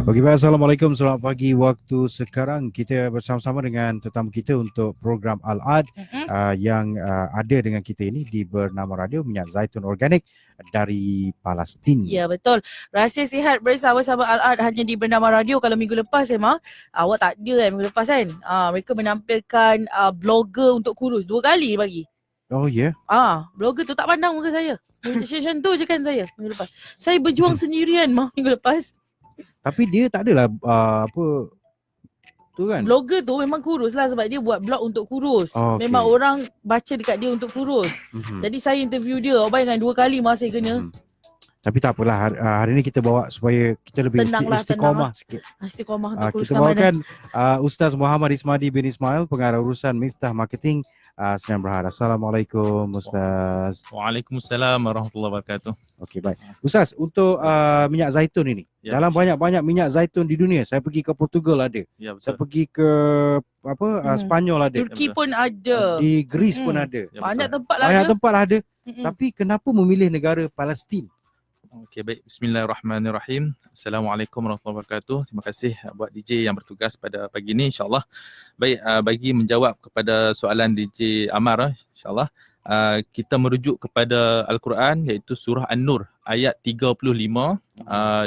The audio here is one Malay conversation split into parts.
Okey, baik. Assalamualaikum. Selamat pagi waktu sekarang. Kita bersama-sama dengan tetamu kita untuk program Al-Ad yang ada dengan kita ini di bernama Radio Minyak Zaitun Organik dari Palestin. Ya, betul. Rahsia sihat bersama-sama Al-Ad hanya di bernama Radio. Kalau minggu lepas memang awak tak ada minggu lepas kan. Mereka menampilkan blogger untuk kurus 2 kali bagi. Oh ya? Blogger tu tak pandang muka saya. Macam tu je kan saya minggu lepas. Saya berjuang sendirian minggu lepas. Tapi dia tak adalah tu kan? Blogger tu memang kurus lah sebab dia buat blog untuk kurus. Okay. Memang orang baca dekat dia untuk kurus. Jadi saya interview dia, awak bayangkan 2 kali masih kena. Tapi tak apalah, hari ni kita bawa supaya kita lebih istiqomah sikit. Istiqomah untuk kurus. Kita bawakan Ustaz Muhammad Ismadi bin Ismail, pengarah urusan Miftah Marketing Sdn Bhd. Assalamualaikum Ustaz. Waalaikumsalam warahmatullahi wabarakatuh. Okey, baik. Ustaz, untuk minyak zaitun ini, dalam banyak-banyak minyak zaitun di dunia, saya pergi ke Portugal ada. Ya, betul. Saya pergi ke Spanyol ada. Turki pun ada. Di Greece pun ada. Ya, banyak tempat lah Banyak ada. tempat lah ada. Tapi kenapa memilih negara Palestin? Okey, baik. Bismillahirrahmanirrahim. Assalamualaikum warahmatullahi wabarakatuh. Terima kasih buat DJ yang bertugas pada pagi ini, insyaAllah. Baik, bagi menjawab kepada soalan DJ Amar, insyaAllah, kita merujuk kepada Al-Quran iaitu surah An-Nur ayat 35.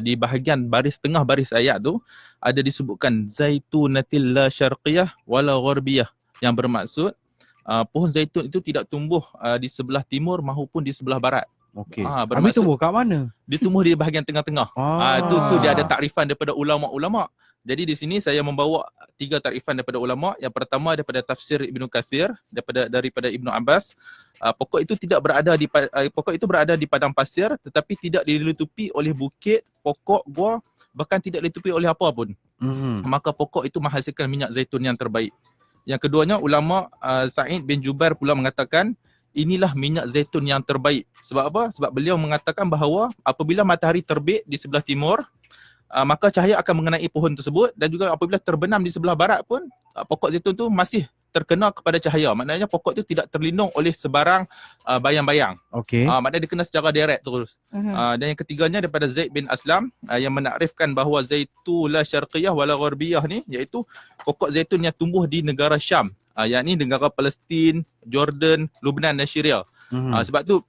Di bahagian tengah baris ayat tu ada disebutkan Zaitunatil la syarqiyah wala gharbiyah, yang bermaksud pohon zaitun itu tidak tumbuh di sebelah timur maupun di sebelah barat. Okey. Habis tumbuh kat mana? Dia tumbuh di bahagian tengah-tengah. Tu dia ada takrifan daripada ulama-ulama. Jadi di sini saya membawa 3 takrifan daripada ulama. Yang pertama daripada tafsir Ibnu Katsir, daripada Ibnu Abbas. Pokok itu berada di padang pasir tetapi tidak ditutupi oleh bukit, pokok, gua, bahkan tidak ditutupi oleh apa pun. Maka pokok itu menghasilkan minyak zaitun yang terbaik. Yang keduanya, ulama Sa'id bin Jubair pula mengatakan inilah minyak zaitun yang terbaik. Sebab apa? Sebab beliau mengatakan bahawa apabila matahari terbit di sebelah timur, maka cahaya akan mengenai pohon tersebut, dan juga apabila terbenam di sebelah barat pun, pokok zaitun tu masih terkena kepada cahaya. Maknanya pokok itu tidak terlindung oleh sebarang bayang-bayang. Okey. Maknanya dia kena secara direct terus. Dan yang ketiganya daripada Zaid bin Aslam yang menakrifkan bahawa zaitun la syarqiyah wala gharbiyah ni, iaitu pokok zaitun yang tumbuh di negara Syam, yakni negara Palestin, Jordan, Lubnan dan Syria. Sebab tu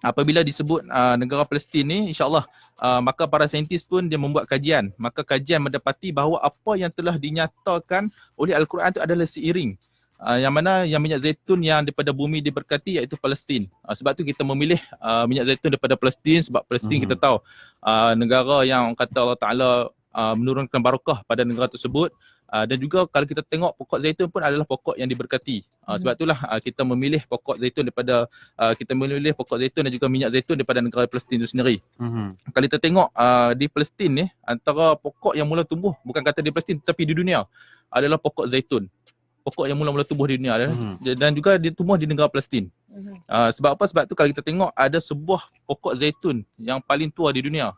apabila disebut negara Palestin ni, insyaAllah maka para saintis pun dia membuat kajian. Maka kajian mendapati bahawa apa yang telah dinyatakan oleh Al-Quran itu adalah seiring. Yang mana yang minyak zaitun yang daripada bumi diberkati iaitu Palestin. Sebab tu kita memilih minyak zaitun daripada Palestin, sebab Palestin kita tahu negara yang kata Allah Ta'ala menurunkan barakah pada negara tersebut. Dan juga kalau kita tengok pokok zaitun pun adalah pokok yang diberkati. Sebab itulah kita memilih pokok zaitun dan juga minyak zaitun daripada negara Palestin itu sendiri. Kalau kita tengok di Palestin ni, antara pokok yang mula tumbuh, bukan kata di Palestin tapi di dunia, adalah pokok zaitun. Pokok yang mula-mula tumbuh di dunia dan juga dia tumbuh di negara Palestin. Sebab apa? Sebab tu kalau kita tengok ada sebuah pokok zaitun yang paling tua di dunia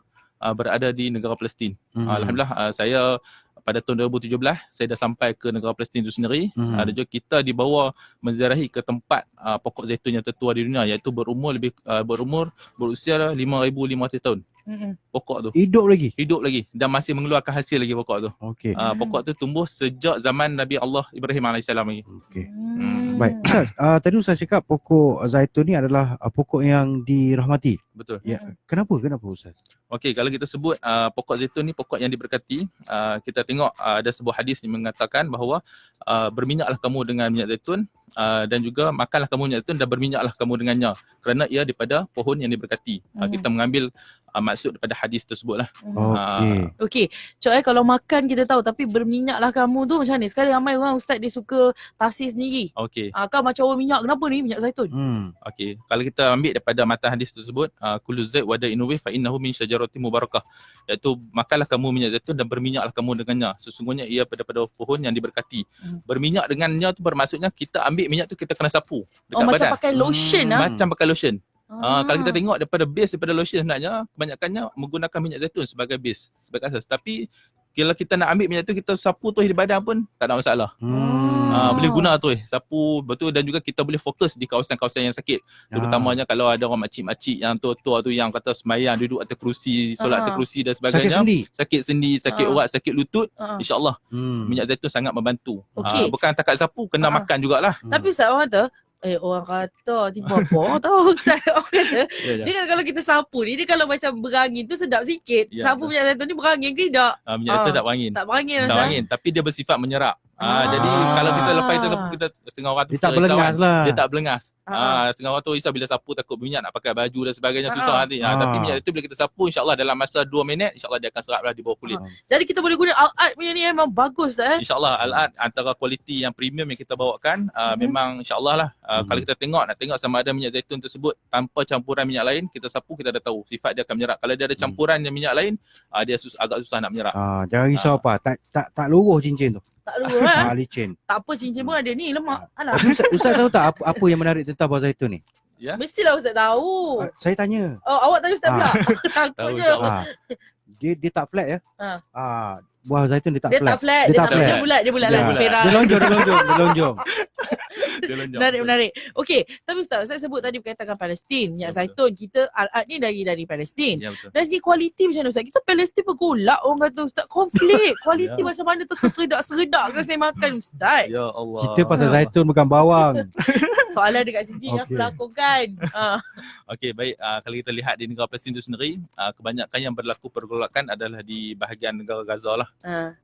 berada di negara Palestin. Alhamdulillah, saya pada tahun 2017 saya dah sampai ke negara Palestin itu sendiri. Dan juga kita dibawa menziarahi ke tempat pokok zaitun yang tertua di dunia, iaitu berusia 5,500 tahun. Pokok tu hidup lagi dan masih mengeluarkan hasil lagi pokok tu. Okey. Pokok tu tumbuh sejak zaman Nabi Allah Ibrahim AS lagi. Okey. Baik. Ustaz, tadi Ustaz cakap pokok zaitun ni adalah pokok yang dirahmati. Betul. Ya. Kenapa Ustaz? Okey, kalau kita sebut pokok zaitun ni pokok yang diberkati, kita tengok ada sebuah hadis yang mengatakan bahawa berminyaklah kamu dengan minyak zaitun, dan juga makanlah kamu minyak zaitun dan berminyaklah kamu dengannya, kerana ia daripada pohon yang diberkati. Kita mengambil maksud daripada hadis tersebut lah. Okey. Cok, kalau makan kita tahu, tapi berminyaklah kamu tu macam ni. Sekarang ramai orang ustaz dia suka tafsir sendiri. Okey. Kau macam orang minyak, kenapa ni minyak zaitun? Okey. Kalau kita ambil daripada matan hadis tersebut, kullu zait wa da'in fa innahu min syajaratin mubarakah. Iaitu makanlah kamu minyak zaitun dan berminyaklah kamu dengannya. Sesungguhnya ia daripada pohon yang diberkati. Berminyak dengannya tu bermaksudnya kita ambil minyak tu kita kena sapu dekat badan. Macam pakai lotion Macam pakai lotion. Kalau kita tengok daripada lotion sebenarnya kebanyakannya menggunakan minyak zaitun sebagai base, sebagai asas. Tapi Kalau kita nak ambil minyak tu, kita sapu tu di badan pun tak ada masalah. Boleh guna tu sapu betul, dan juga kita boleh fokus di kawasan-kawasan yang sakit. Terutamanya kalau ada orang makcik-makcik yang tua-tua tu yang kata sembahyang duduk atas kerusi, solat atas kerusi dan sebagainya. Sakit sendi, sakit urat, sakit lutut, insya-Allah minyak zaitun sangat membantu. Bukan takat sapu, kena makan jugalah. Tapi Ustaz, orang kata orang kata tiba apa orang tahu Ustaz, orang kata dia kan kalau kita sapu ni, dia kalau macam berangin tu sedap sikit. Sapu minyak zaitun ni berangin ke tidak? Minyak zaitun tak berangin. Tak berangin. Tak berangin, tapi dia bersifat menyerap. Jadi kalau kita lepas itu sapu, kita setengah orang tu dia tak berlengas lah. Dia tak berlengas. Setengah orang tu risau bila sapu takut minyak nak pakai baju dan sebagainya, susah nanti. Tapi minyak itu bila kita sapu, insya-Allah dalam masa 2 minit insya-Allah dia akan seraplah di bawah kulit. Jadi kita boleh guna Al-Art punya ni memang bagus Insya-Allah Al-Art antara kualiti yang premium yang kita bawakan, memang insya-Allah lah. Kalau kita nak tengok sama ada minyak zaitun tersebut tanpa campuran minyak lain, kita sapu kita dah tahu sifat dia akan menyerap. Kalau dia ada campuran yang minyak lain, dia agak susah nak menyerap. Jangan risau apa, tak luruh cincin tu. Tak luruh licin. Tak apa, cincin pun ada ni lemak. Alah. Ustaz tahu tak apa yang menarik tentang buah zaitun ni? Ya. Mestilah Ustaz tahu. Saya tanya. Awak tanya Ustaz pula. Takut je. Dia tak flat ya. Buah zaitun dia tak flat. Dia tak flat. Dia bulat lah sfera. Dia lonjong. Menarik. Okey, tapi Ustaz sebut tadi berkaitan dengan Palestin, minyak zaitun. Kita Al-Art ni dari Palestin. Ya, betul. Dari segi kualiti macam mana Ustaz? Kita Palestin bergolak orang kata Ustaz, konflik. Kualiti macam mana tu tersedak-seredak ke saya makan Ustaz? Ya Allah. Kita pasal zaitun bukan bawang. Soalan dekat sini yang aku lakukan. Okey, baik. Kalau kita lihat di negara Palestin itu sendiri, kebanyakan yang berlaku pergolakan adalah di bahagian negara Gaza lah.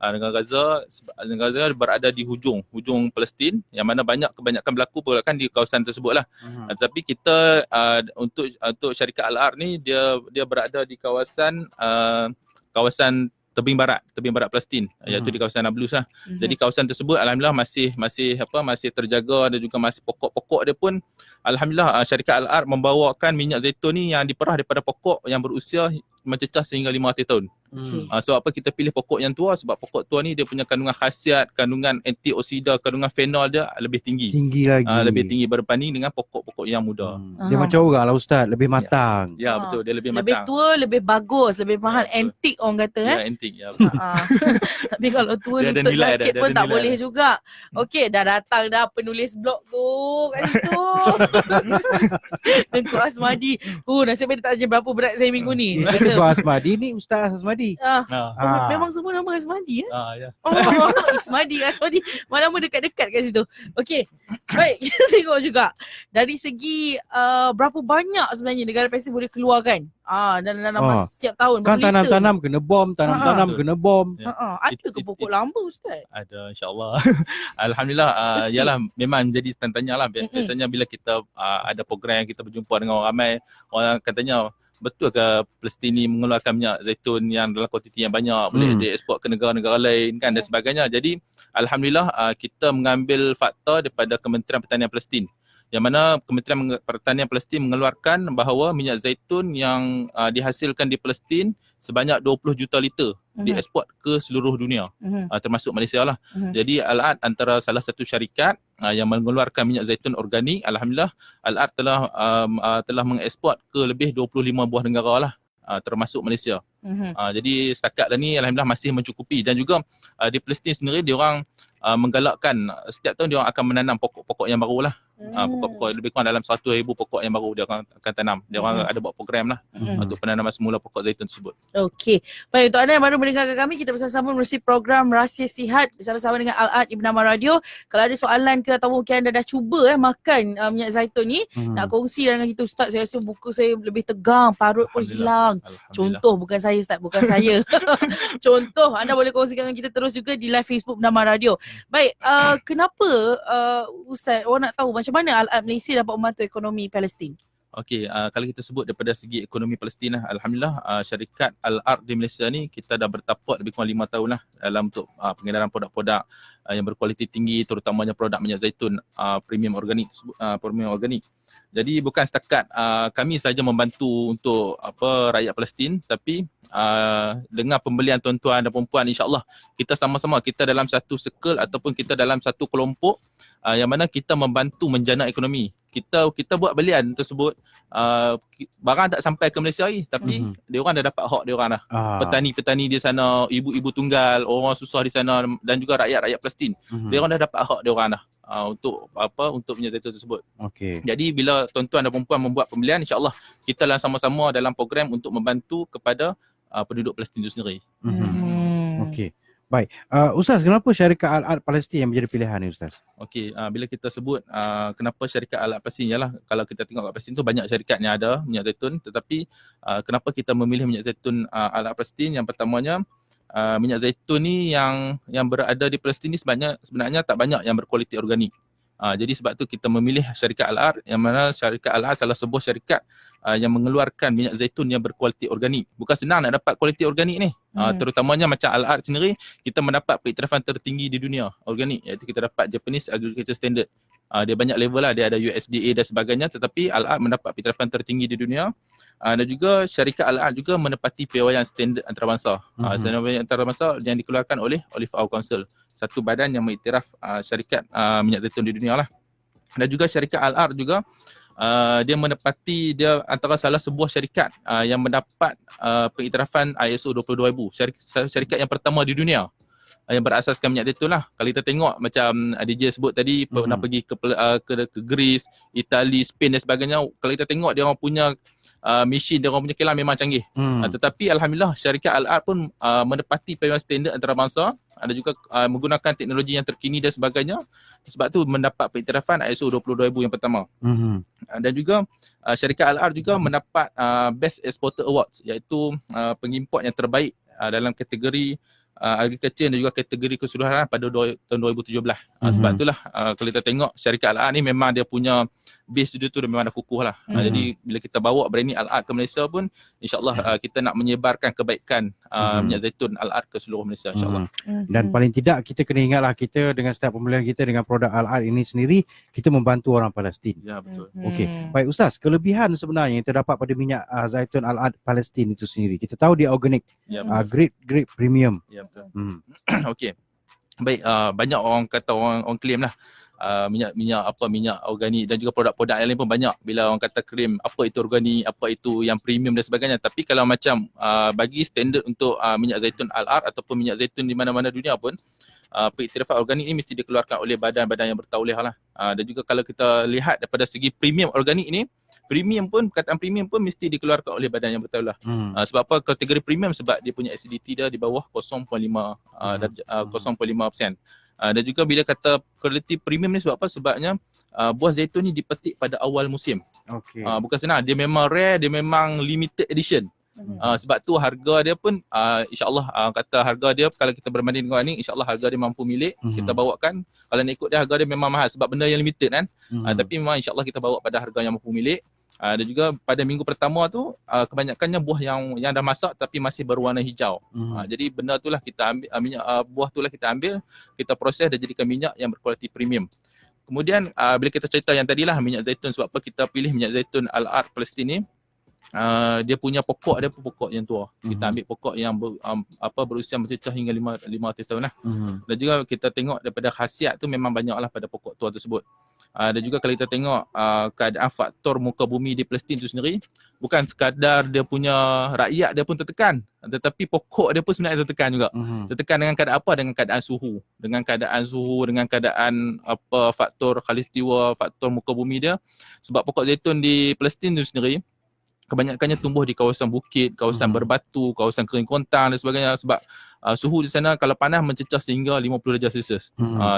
Negara Gaza berada di hujung Palestin, yang mana kebanyakan berlaku pergolakan di kawasan tersebut lah. Tetapi kita untuk syarikat Al-Art ni, dia berada di kawasan tebing barat Palestin, iaitu di kawasan Nablus lah. Jadi kawasan tersebut alhamdulillah masih terjaga, dan juga masih pokok-pokok dia pun alhamdulillah syarikat Al-Art membawakan minyak zaitun ni yang diperah daripada pokok yang berusia mencecah sehingga 500 tahun. Sebab apa kita pilih pokok yang tua? Sebab pokok tua ni dia punya kandungan khasiat, kandungan antioksida, kandungan fenol dia lebih tinggi. Lagi. Lebih tinggi berbanding dengan pokok-pokok yang muda. Dia macam orang lah Ustaz, lebih matang. Ya, betul, dia lebih matang. Lebih tua, lebih bagus, lebih mahal, antik orang kata Ya, antik. Ya. Tapi kalau tua Dia ada lutut nilai, sakit dia pun ada tak nilai. boleh juga. Okey, dah datang dah penulis blog tu kat situ. Tengku Asmadi. Nasib baik dia tak tanya berapa berat saya minggu ni. Dia kata, Tuan Asmadi ni Ustaz Asmadi. memang semua nama Asmadi Ya. Ismadi, Asmadi. Mana dekat-dekat kat situ. Okey. Baik, kita tengok juga dari segi berapa banyak sebenarnya negara Palestin boleh keluarkan dalam masa setiap tahun. Kan berapa liter? tanam-tanam kena bom, tanam-tanam kena bom. Ada ke pokok lamba Ustaz? Ada, insya-Allah. Alhamdulillah. Yalah, memang jadi tanya lah. Biasanya bila kita ada program, kita berjumpa dengan orang ramai, orang katanya, betul ke Palestin ni mengeluarkan minyak zaitun yang dalam kuantiti yang banyak, boleh dieksport ke negara-negara lain kan, dan sebagainya. Jadi alhamdulillah kita mengambil fakta daripada Kementerian Pertanian Palestin, yang mana Kementerian Pertanian Palestin mengeluarkan bahawa minyak zaitun yang dihasilkan di Palestin sebanyak 20 juta liter dieksport ke seluruh dunia, termasuk Malaysia lah. Jadi Al-Art antara salah satu syarikat yang mengeluarkan minyak zaitun organik. Alhamdulillah Al-Art telah mengeksport ke lebih 25 buah negara lah, termasuk Malaysia. Jadi setakat ni alhamdulillah masih mencukupi, dan juga di Palestin sendiri diorang menggalakkan setiap tahun diorang akan menanam pokok-pokok yang baru lah. Pokok lebih kurang dalam 100,000 pokok yang baru dia akan tanam. Dia orang ada buat program lah untuk penanaman semula pokok zaitun tersebut. Okey. Baik, untuk anda yang baru mendengarkan kami, kita bersama menerusi program Rahsia Sihat bersama-sama dengan Al-Art Ibn Amal Radio. Kalau ada soalan ke atau mungkin anda dah cuba makan minyak zaitun ni, nak kongsi dengan kita Ustaz, saya rasa buka saya lebih tegang, parut pun hilang. Contoh, bukan saya Ustaz, bukan saya. Contoh, anda boleh kongsikan dengan kita terus juga di live Facebook Bernama Radio. Baik, kenapa Ustaz, orang nak tahu macam mana Al-Art Malaysia dapat membantu ekonomi Palestin? Okey, kalau kita sebut daripada segi ekonomi Palestin lah, alhamdulillah syarikat Al-Art di Malaysia ni kita dah bertapak lebih kurang 5 tahun lah dalam untuk pengedaran produk-produk yang berkualiti tinggi, terutamanya produk minyak zaitun premium organik. Jadi bukan setakat kami saja membantu untuk rakyat Palestin, tapi dengan pembelian tuan-tuan dan perempuan, insya-Allah kita sama-sama, kita dalam satu circle ataupun kita dalam satu kelompok yang mana kita membantu menjana ekonomi. Kita buat belian tersebut, barang tak sampai ke Malaysia lagi, tapi dia orang dah dapat hak dia orang dah. Petani-petani di sana, ibu-ibu tunggal, orang susah di sana dan juga rakyat-rakyat Palestin. Dia orang dah dapat hak dia orang dah. Untuk minyak zaitun tersebut. Okey. Jadi bila tuan-tuan dan puan membuat pembelian, insya-Allah kita lah sama-sama dalam program untuk membantu kepada penduduk Palestin itu sendiri. Okey. Baik. Ustaz, kenapa syarikat Al-Ard Palestin yang menjadi pilihan ni Ustaz? Okey, bila kita sebut kenapa syarikat Al-Ard Palestin, ialah kalau kita tengok kat Palestin tu banyak syarikat yang ada minyak zaitun, tetapi kenapa kita memilih minyak zaitun Al-Ard Palestin? Yang pertamanya, minyak zaitun ni yang berada di Palestin ni sebenarnya tak banyak yang berkualiti organik. Jadi sebab tu kita memilih syarikat Al-Ard, yang mana syarikat Al-Ard salah sebuah syarikat yang mengeluarkan minyak zaitun yang berkualiti organik. Bukan senang nak dapat kualiti organik ni. Terutamanya macam Al-Ard sendiri, kita mendapat pengiktirafan tertinggi di dunia organik, iaitu kita dapat Japanese Agriculture Standard. Dia banyak level lah, dia ada USDA dan sebagainya, tetapi Al-Ard mendapat pengiktirafan tertinggi di dunia. Dan juga syarikat Al-Ard juga menepati piawaian standard antarabangsa. Standard antarabangsa yang dikeluarkan oleh Olive Oil Council, satu badan yang mengiktiraf syarikat minyak zaitun di dunia lah. Dan juga syarikat Al-Ard juga dia antara salah sebuah syarikat yang mendapat pengiktirafan ISO 22000, syarikat yang pertama di dunia yang berasaskan minyak zaitun lah. Kalau kita tengok macam DJ sebut tadi, pernah pergi ke Greece, Itali, Spain dan sebagainya, kalau kita tengok dia orang punya mesin, dia orang punya kilang memang canggih. Tetapi alhamdulillah syarikat Al-Ard pun menepati piawaian standard antarabangsa, ada juga menggunakan teknologi yang terkini dan sebagainya. Sebab tu mendapat pengiktirafan ISO 22000 yang pertama. Dan juga syarikat Al-Ard juga mendapat Best Exporter Awards, iaitu pengimport yang terbaik dalam kategori agriculture dan juga kategori keseluruhan pada tahun 2017. Sebab itulah kalau kita tengok syarikat Al-Ard ni memang dia punya base dia tu memang dah kukuh lah. Jadi bila kita bawa brand ni Al-Ard ke Malaysia pun, insyaAllah kita nak menyebarkan kebaikan minyak zaitun Al-Ard ke seluruh Malaysia, insyaAllah. Dan paling tidak kita kena ingatlah, kita dengan setiap pembelian kita dengan produk Al-Ard ini sendiri, kita membantu orang Palestin. Ya, betul. Okey. Baik Ustaz, kelebihan sebenarnya yang terdapat pada minyak zaitun Al-Ard Palestin itu sendiri. Kita tahu dia organik, grade premium. Ya, betul. Okey. Baik, banyak orang kata, orang claim lah minyak organik, dan juga produk-produk yang lain pun banyak. Bila orang kata claim apa itu organik, apa itu yang premium dan sebagainya. Tapi kalau macam bagi standard untuk minyak zaitun Al-Ard ataupun minyak zaitun di mana-mana dunia pun, pengiktirafan organik ini mesti dikeluarkan oleh badan-badan yang bertauliah lah. Dan juga kalau kita lihat daripada segi premium organik ini, perkataan premium pun mesti dikeluarkan oleh badan yang bertauliah. Sebab apa kategori premium? Sebab dia punya acidity dia di bawah 0.5%. Dan juga bila kata quality premium ni, sebab apa? Sebabnya buah zaitun ni dipetik pada awal musim. Bukan senang, dia memang rare, dia memang limited edition. Sebab tu harga dia pun insyaAllah kata harga dia, kalau kita berbanding dengan ni, insyaAllah harga dia mampu milik. Kita bawakan, kalau nak ikut dia harga dia memang mahal sebab benda yang limited kan. Tapi memang insyaAllah kita bawa pada harga yang mampu milik. Dan juga pada minggu pertama tu kebanyakannya buah yang dah masak tapi masih berwarna hijau. Jadi benda itulah kita ambil, minyak buah itulah kita ambil, kita proses dan jadikan minyak yang berkualiti premium. Kemudian bila kita cerita yang tadilah minyak zaitun, sebab apa kita pilih minyak zaitun Al-Ard Palestin ni, dia punya pokok dia pun pokok yang tua. Kita ambil pokok yang berusia mencecah hingga 500 tahun lah. Dan juga kita tengok daripada khasiat tu memang banyaklah pada pokok tua tersebut. Dan juga kalau kita tengok keadaan faktor muka bumi di Palestin tu sendiri, bukan sekadar dia punya rakyat dia pun tertekan, tetapi pokok dia pun sebenarnya tertekan juga. Tertekan dengan keadaan apa? Dengan keadaan suhu, dengan keadaan faktor khalistiwa, faktor muka bumi dia. Sebab pokok zaitun di Palestin tu sendiri kebanyakannya tumbuh di kawasan bukit, kawasan berbatu, kawasan kering kontang dan sebagainya. Sebab suhu di sana kalau panas mencecah sehingga 50 darjah Celsius.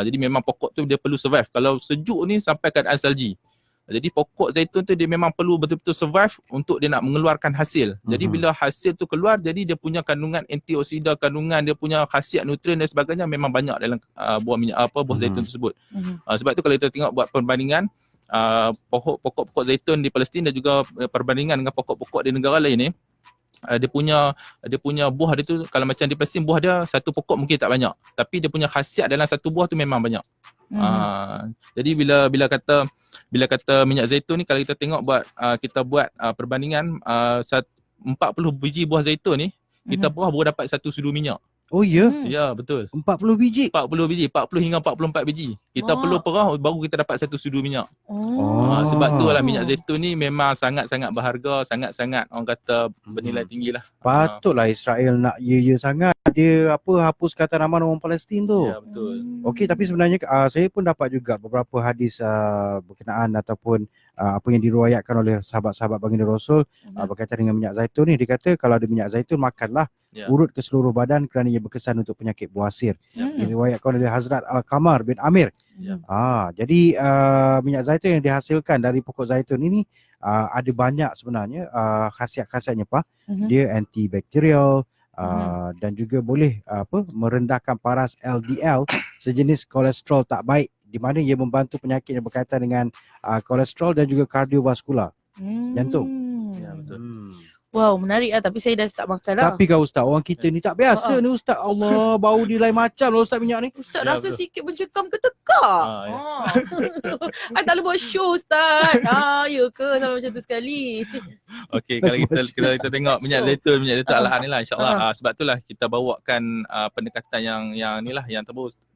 Jadi memang pokok tu dia perlu survive. Kalau sejuk ni sampai keadaan salji. Jadi pokok zaitun tu dia memang perlu betul-betul survive untuk dia nak mengeluarkan hasil. Jadi bila hasil tu keluar, jadi dia punya kandungan antioksida, kandungan dia punya khasiat nutrien dan sebagainya memang banyak dalam buah zaitun tersebut. Sebab tu kalau kita tengok buat perbandingan pokok-pokok zaitun di Palestin dan juga perbandingan dengan pokok-pokok di negara lain ni, dia punya buah dia tu, kalau macam di Palestin buah dia satu pokok mungkin tak banyak, tapi dia punya khasiat dalam satu buah tu memang banyak. Jadi bila kata minyak zaitun ni, kalau kita tengok kita buat perbandingan 40 biji buah zaitun ni, kita baru dapat 1 sudu minyak. Oh ya, Ya, betul. 40 biji. 40 biji, 40 hingga 44 biji. Kita Wah. perlu perah baru kita dapat satu sudu minyak. Oh. Sebab tu lah minyak zaitun ni memang sangat-sangat berharga, sangat-sangat orang kata bernilai tinggi lah. Patutlah Israel nak ya sangat. Dia hapuskan tanaman orang Palestin tu. Ya, betul. Okey, tapi sebenarnya saya pun dapat juga beberapa hadis berkenaan ataupun apa yang diriwayatkan oleh sahabat-sahabat baginda Rasul berkaitan dengan minyak zaitun ni. Dia kata kalau ada minyak zaitun makanlah, urut ke seluruh badan kerana ia berkesan untuk penyakit buasir. Diriwayatkan oleh Hazrat Al-Qamar bin Amir. Jadi minyak zaitun yang dihasilkan dari pokok zaitun ini ada banyak sebenarnya khasiat-khasiatnya Pak. Dia antibakterial dan juga boleh merendahkan paras LDL, sejenis kolesterol tak baik, di mana ia membantu penyakit yang berkaitan dengan kolesterol dan juga kardiovaskular, jantung. Ya, betul. Wow, menarik lah. Tapi saya dah start makan dah. Tapi kau Ustaz, orang kita ni tak biasa ni Ustaz. Allah, bau dia lain macam lah Ustaz minyak ni. Ustaz Ya, rasa betul. sikit mencekam ke tekak? I tak boleh buat show Ustaz. Ya ke? Sampai macam tu sekali. Okey, kalau kita tengok minyak zaitun Al-Ad ni lah, insya-Allah. Sebab itulah kita bawakan pendekatan yang ni lah, yang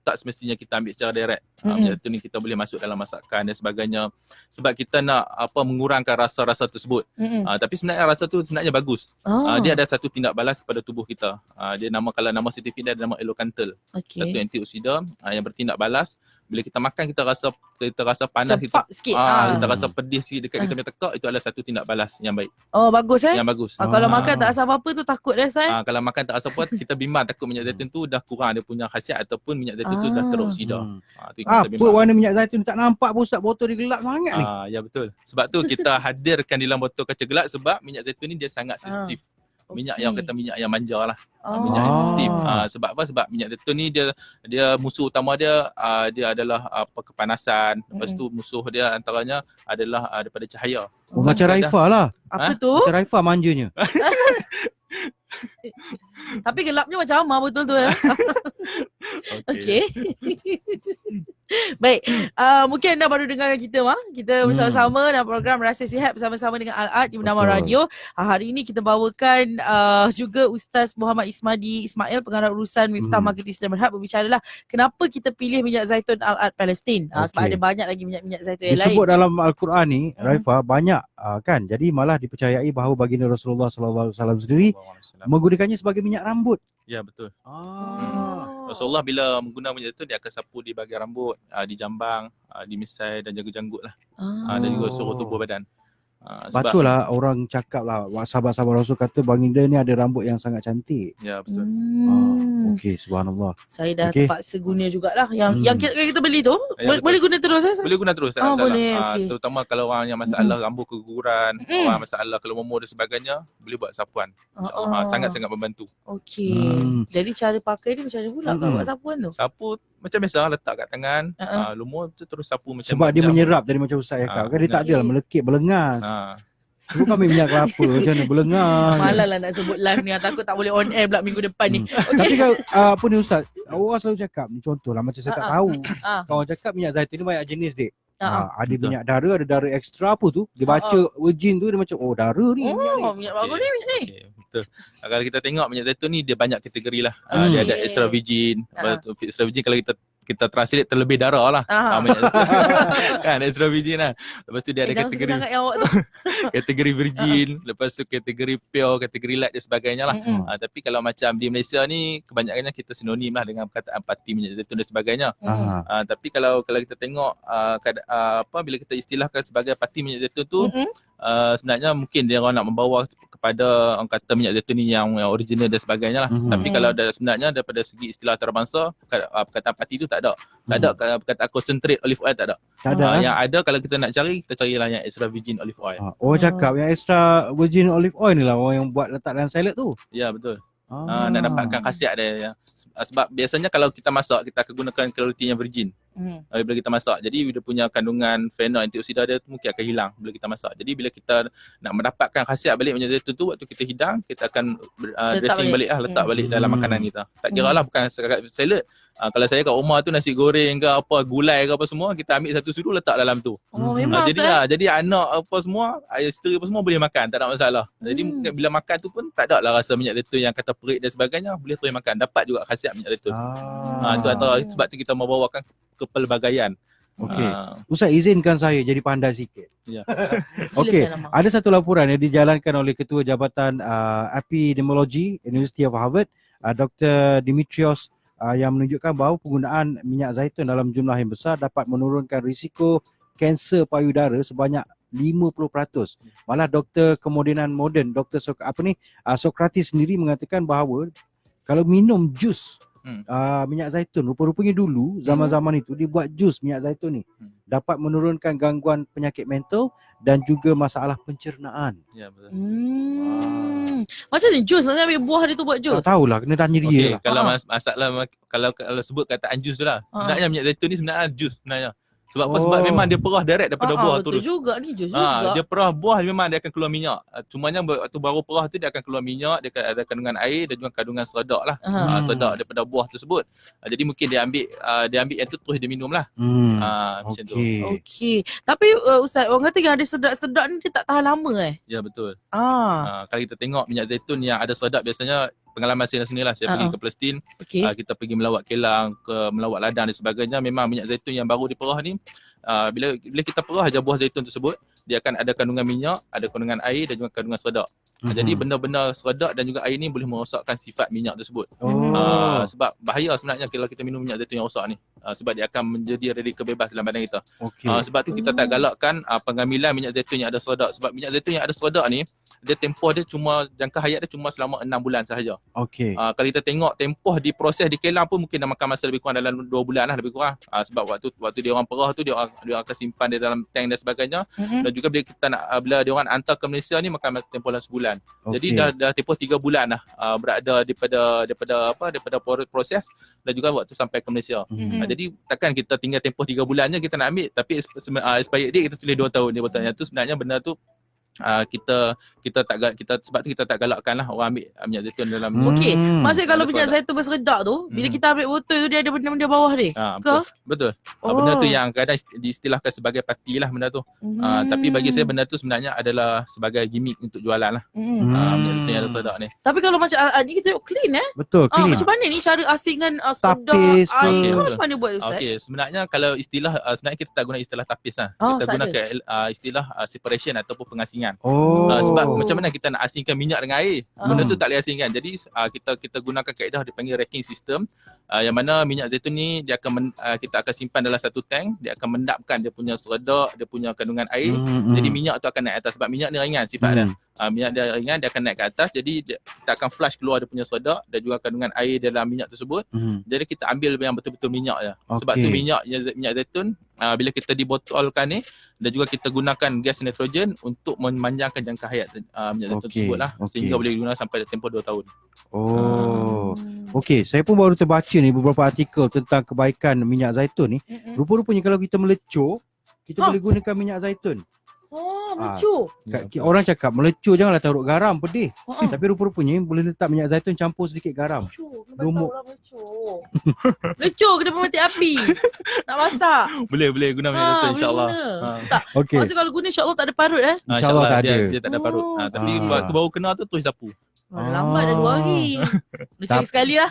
tak semestinya kita ambil secara direct. Minyak zaitun ni kita boleh masuk dalam masakan dan sebagainya. Sebab kita nak mengurangkan rasa-rasa tersebut. Tapi sebenarnya rasa tu sebenarnya bagus. Dia ada satu tindak balas kepada tubuh kita. Dia kalau nama saintifik dia ada nama Elocanthal. Satu antioksidan yang bertindak balas. Bila kita makan kita rasa panas, Cepat sikit. kita rasa pedih sikit dekat kita punya tekak, itu adalah satu tindak balas yang baik. Oh, bagus Yang bagus. Kalau makan tak rasa apa-apa tu takut dah Ustaz. Kalau makan tak rasa apa, kita bimbang takut minyak zaitun tu dah kurang dia punya khasiat ataupun minyak zaitun tu dah teroksida. Tu kita Apa bimbang. warna minyak zaitun tak nampak pun Ustaz, botol dia gelap sangat ni. Ya, betul. Sebab tu kita hadirkan dalam botol kaca gelap sebab minyak zaitun ni dia sangat sensitif. Minyak yang kata minyak yang manja lah. Minyak yang sensitif. Sebab apa? Sebab minyak zaitun ni dia musuh utama dia adalah kepanasan. Lepas tu musuh dia antaranya adalah daripada cahaya. Macam Raifa lah. Apa tu? Macam Raifa manjanya. Tapi gelapnya macam Amar betul tu. Okey. Baik, mungkin anda baru dengarkan kita kita bersama-sama dalam program Rahsia Sihat bersama-sama dengan Al-Ad di Bernama Radio. Hari ini kita bawakan juga Ustaz Muhammad Ismail, pengarah urusan Miftah Marketing Islam Berhad, berbicaralah kenapa kita pilih minyak zaitun Al-Ad Palestin. Sebab ada banyak lagi minyak zaitun yang lain. Disebut dalam Al-Quran ni, Raifa, banyak kan. Jadi malah dipercayai bahawa baginda Rasulullah SAW sendiri menggunakannya sebagai minyak rambut. Ya, betul. Rasulullah bila menggunakan minyak zaitun dia akan sapu di bahagian rambut, di jambang, di misai dan jaga janggut lah. Dan juga seluruh tubuh badan. Betul lah orang cakap lah, sahabat-sahabat Rasul kata baginda ni ada rambut yang sangat cantik. Ya, betul. Okey, subhanallah. Saya dah terpaksa guna jugalah yang kita beli tu. Boleh guna terus Boleh guna terus. Boleh. Terutama kalau orang yang masalah rambut keguguran, orang masalah kalau umur dan sebagainya, boleh buat sapuan. Sangat-sangat membantu. Okey. Jadi cara pakai ni macam mana pula kalau buat sapuan tu? Sapu macam biasa letak kat tangan, lumur tu terus sapu macam sebab dia menyerap tadi macam Ustaz cakap. Kan dia tak adalah melekit berlengas. Sebut kami minyak kelapa macam mana berlengas. Malah lah nak sebut live ni, takut tak boleh on air pula minggu depan ni. Tapi kalau apa ni Ustaz, orang selalu cakap ni contohlah macam saya tak tahu. Kawan cakap minyak zaitun ni banyak jenis dek. Ada minyak dara, ada dara ekstra apa tu. Dia baca virgin tu dia macam dara ni. Minyak bagus ni minyak ni. Betul. Kalau kita tengok minyak zaitun ni dia banyak kategori lah. Dia ada extra virgin. Extra virgin kalau kita translate terlebih darah lah. Minyak zaitun. Kan extra virgin lah. Lepas tu dia ada kategori kategori virgin, lepas tu kategori pure, kategori light dan sebagainya lah. Tapi kalau macam di Malaysia ni kebanyakannya kita sinonim lah dengan perkataan parti minyak zaitun dan sebagainya. Tapi kalau kita tengok bila kita istilahkan sebagai parti minyak zaitun tu, sebenarnya mungkin dia orang nak membawa kepada orang kata minyak zaitun ni yang original dan sebagainya lah. Tapi kalau sebenarnya daripada segi istilah antarabangsa, perkataan parti tu tak ada. Tak ada perkataan concentrate olive oil, tak ada. Yang ada kalau kita nak cari, kita carilah yang extra virgin olive oil. Orang cakap yang extra virgin olive oil ni lah orang yang buat letak dalam salad tu. Ya, betul. Nak dapatkan khasiat dia. Sebab biasanya kalau kita masak, kita akan gunakan kaloriti yang virgin. bila kita masak. Jadi dia punya kandungan phenol antioksida dia tu mungkin akan hilang bila kita masak. Jadi bila kita nak mendapatkan khasiat balik minyak zaitun tu, waktu kita hidang, kita akan dressing balik lah, letak balik dalam makanan kita. Tak kira lah, bukan setakat salad. Kalau saya kat rumah tu nasi goreng ke apa, gulai ke apa semua, kita ambil satu sudu letak dalam tu. Memang Jadi anak apa semua, isteri apa semua boleh makan, tak ada masalah. Jadi bila makan tu pun tak ada lah rasa minyak zaitun yang kata perit dan sebagainya, boleh terus makan. Dapat juga khasiat minyak zaitun. Itu antara sebab tu kita membawakan kepelbagaian. Okey. Ustaz izinkan saya jadi pandai sikit. Ya. Okey, ada satu laporan yang dijalankan oleh Ketua Jabatan Epidemiologi University of Harvard, Dr. Dimitrios, yang menunjukkan bahawa penggunaan minyak zaitun dalam jumlah yang besar dapat menurunkan risiko kanser payudara sebanyak 50%. Malah Dr. Kemodenan Moden, Dr. Sokratis sendiri mengatakan bahawa kalau minum jus minyak zaitun, rupa-rupanya dulu zaman-zaman itu dia buat jus minyak zaitun ni dapat menurunkan gangguan penyakit mental dan juga masalah pencernaan. Ya, betul. Macam ni jus, maksudnya ambil buah dia tu buat jus? Tak tahulah, kena tanya dia lah. Kalau masalah kalau sebut kataan jus tu lah. Sebenarnya minyak zaitun ni sebenarnya jus sebenarnya. Sebab apa? Sebab memang dia perah direct daripada buah betul terus. juga ni jus juga. Dia perah buah memang dia akan keluar minyak. Cumanya waktu baru perah tu dia akan keluar minyak, dia akan ada kandungan air dan juga kandungan sedak lah. Sedak daripada buah tersebut. Jadi mungkin dia ambil yang tu terus dia minum lah. Macam tu. Okey. Tapi Ustaz, orang kata yang ada sedak-sedak ni dia tak tahan lama Ya, betul. Kalau kita tengok minyak zaitun yang ada sedak, biasanya pengalaman saya sendiri lah, saya pergi ke Palestin, kita pergi melawat kilang, melawat ladang dan sebagainya. Memang minyak zaitun yang baru diperah ni, bila kita perah je buah zaitun tersebut, dia akan ada kandungan minyak, ada kandungan air dan juga kandungan sedak. Jadi benda-benda sedak dan juga air ni boleh merosakkan sifat minyak tersebut. Sebab bahaya sebenarnya kalau kita minum minyak zaitun yang rosak ni. Sebab dia akan menjadi radikal bebas dalam badan kita. Sebab tu kita tak galakkan pengambilan minyak zaitun yang ada sedak. Sebab minyak zaitun yang ada sedak ni, dia tempoh dia cuma, jangka hayat dia cuma selama 6 bulan sahaja. Kalau kita tengok tempoh di proses di kilang pun mungkin dah makan masa lebih kurang dalam 2 bulan lah lebih kurang. Sebab waktu dia orang perah tu, dia akan simpan dia dalam tank dan sebagainya. Dan juga bila dia orang hantar ke Malaysia ni makan tempoh dalam sebulan. Jadi dah tempoh 3 bulan lah berada daripada proses dan juga waktu sampai ke Malaysia. Jadi takkan kita tinggal tempoh 3 bulannya kita nak ambil, tapi expired date kita tulis 2 tahun dia bertanya. Tu sebenarnya benda tu sebab tu kita tak galakkan lah orang ambil minyak zaitun dalam. Okey, maksud kalau minyak zaitun bersedak tu, bila kita ambil botol tu dia ada benda-benda bawah dia. Betul. Benda tu yang kadang diistilahkan sebagai parti lah benda tu. Tapi bagi saya benda tu sebenarnya adalah sebagai gimmick untuk jualan lah. Minyak zaitun yang ada sedak ni. Tapi kalau macam ni kita tengok clean Betul, clean. Macam mana ni cara asingan sedak Tapis air? Macam mana buat Ustaz? Okey, sebenarnya kalau istilah sebenarnya kita tak guna istilah tapis lah. Kita gunakan istilah separation ataupun pengasingan. Sebab macam mana kita nak asingkan minyak dengan air, benda tu tak boleh asingkan. Jadi kita gunakan kaedah dipanggil racking system, yang mana minyak zaitun ni dia akan kita akan simpan dalam satu tank, dia akan mendapkan dia punya sedak, dia punya kandungan air. Jadi minyak tu akan naik atas sebab minyak ni ringan sifat dia. Minyak dia ringan, dia akan naik ke atas. Jadi kita akan flush keluar dia punya sedak dan juga kandungan air dalam minyak tersebut. Jadi kita ambil yang betul-betul minyak je. Sebab tu minyak zaitun bila kita dibotolkan ni dan juga kita gunakan gas nitrogen untuk memanjangkan jangka hayat minyak zaitun tersebut lah, sehingga boleh digunakan sampai tempoh 2 tahun. Okey, saya pun baru terbaca ni beberapa artikel tentang kebaikan minyak zaitun ni. Rupa-rupanya kalau kita melecur, kita boleh gunakan minyak zaitun. Melecur. Orang cakap melecur janganlah taruh garam, pedih. Tapi rupa-rupanya boleh letak minyak zaitun campur sedikit garam. Melecur. Melecur kena mati api. Nak masak. Boleh guna minyak zaitun insya-Allah. Tak. Maksud kalau guna insya-Allah tak ada parut InsyaAllah tak ada. Dia tak ada parut. Tapi waktu baru kena tu terus sapu. Lambat dah 2 hari. Boleh sekali lah.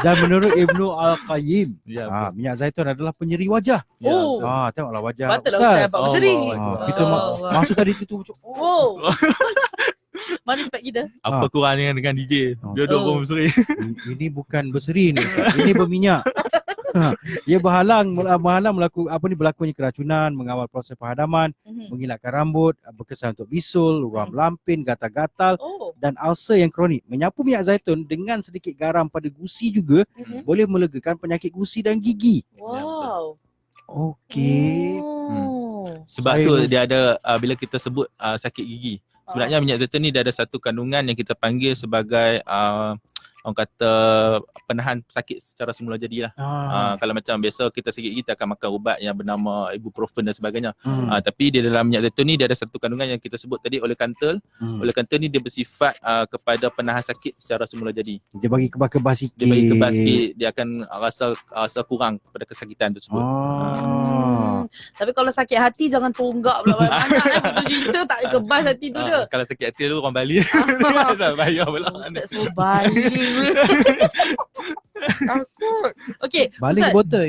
Dan menurut Ibnu Al-Qayyim, minyak zaitun adalah penyeri wajah. Tengoklah wajah Patutlah Ustaz. Ustaz dapat berseri. Kita masa tadi tu macam mana spek kita? Apa kurangnya dengan DJ? Dua-dua pun berseri. Ini bukan berseri ni. Ini berminyak. Ia berlakunya keracunan, mengawal proses pemadaman, menghilangkan rambut, berkesan untuk bisul, ruam lampin, gatal-gatal dan ulcer yang kronik. Menyapu minyak zaitun dengan sedikit garam pada gusi juga boleh melegakan penyakit gusi dan gigi. Wow. Okey. Sebab tu dia ada bila kita sebut sakit gigi. Sebenarnya minyak zaitun ni dia ada satu kandungan yang kita panggil sebagai orang kata penahan sakit secara semula jadi lah. Kalau macam biasa kita sakit kita akan makan ubat yang bernama ibuprofen dan sebagainya. Tapi di dalam minyak zaitun ni dia ada satu kandungan yang kita sebut tadi olekanthal. Olekanthal ni dia bersifat kepada penahan sakit secara semula jadi. Dia bagi kebas-kebas sikit. Dia bagi kebas sikit, dia akan rasa kurang pada kesakitan tersebut. Tapi kalau sakit hati jangan tonggak pula banyak-banyak putus cinta tak ada kebas hati tu dia. Kalau sakit hati tu orang Bali. Tak bayar pula. Ustaz suruh baling. Takut. Okey, Balik Ustaz. botol.